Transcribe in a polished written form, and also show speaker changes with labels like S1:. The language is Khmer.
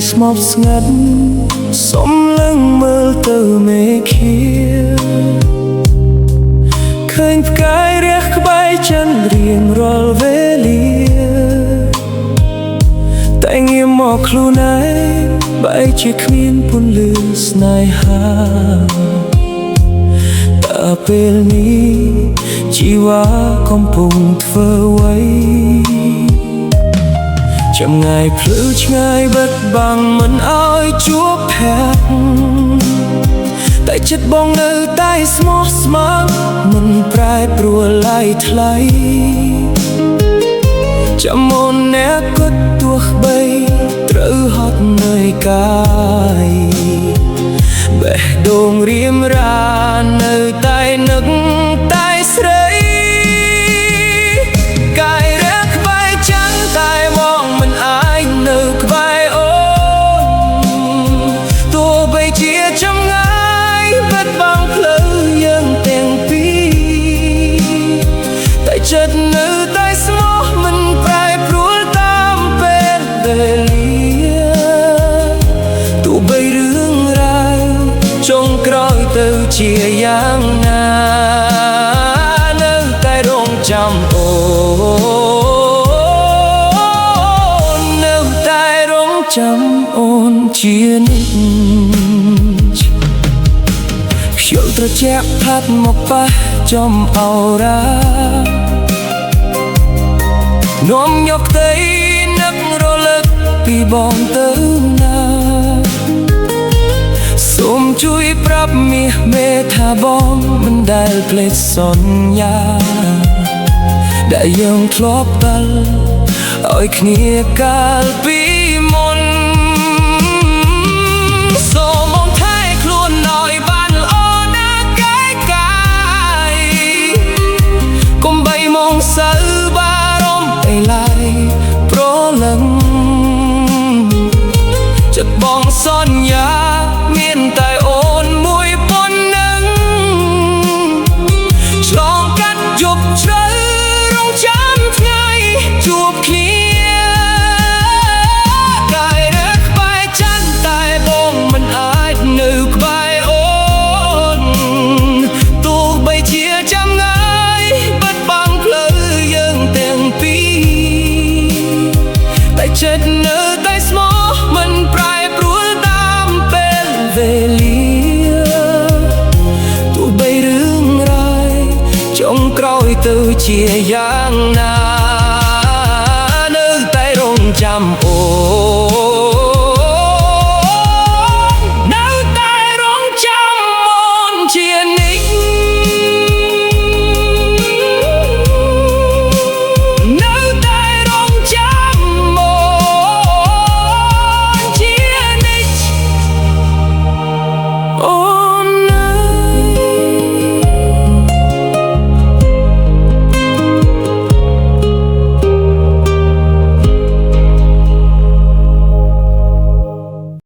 S1: ស្មប់ស្ងាត់សុំលឹងមើលទៅមេឃាឃើញផ្កាយរះក្បែរចន្ទរៀងរាល់វេលាតែងាកមកខ្លួនឯងបែរជាគ្មានពន្លឺស្នេហាតែពេលនេះជីវ៉ាកំពុងធ្វើអ្វីចម្ងាយភ្លឺឆ្ងាយបិទបាំងមិនឲ្យជួបភ័ក្រតែចិត្តបងនៅតែស្មោះស្ម័គ្រមិនប្រែប្រួលឡាយថ្លៃចាំមុនអ្នកគិតទោះបីត្រូវហត់នឿយកាយបេះដូងរៀមរានៅតែនឹកតែស្រីកាយរះក្បែរចន្ទតែមងមិនអាចនៅក្បែរអូនទោះបីជាចម្ងាយបិទបាំងផ្លូវយើងទាំងពីរតែចិត្តនៅតែស្មោះមិនប្រែប្រួលតាមពេលវេលាទោះបីរឿងរ៉ាវចុងក្រោយទៅជាយ៉ាងណានៅតែរងចាំអូននៅតែរងចាំអូនជានិច្ចខ្យល់ត្រជាក់ផាត់មកប៉ះចំអោរានាំយកទៅនឹករលឹកពីបងទៅណាសូមជួយប្រាប់មាសមេថាបងមិនដែលភ្លេចសន្យាដែលយើងធ្លាប់បាល់ឲ្យគ្នាកាលពីមុនសូមបងថែខ្លួនឲ្យបានល្អណាស់កាយកុំបីមកសើបារម្ភអីឡើយប្រលឹងចិត្តបងសន្យាមានតែអូនមួយប៉ុណ្ណឹងឆ្លងកាត់យប់ជ្រៅរងចាំថ្ងៃជួបគ្នាកាយរះក្បែរចន្ទតែបងមិនអាចនៅក្បែរអូនទោះបីជាចាំងាយបិទបាំងផ្លូវយើងទាំងពីរតែចិត្តនៅតែស្មោះមិនប្រែប្រួលតាមពេលវេលាទោះបីរឿងរ៉ាវចុងក្រោយទៅជាយ៉ាងណា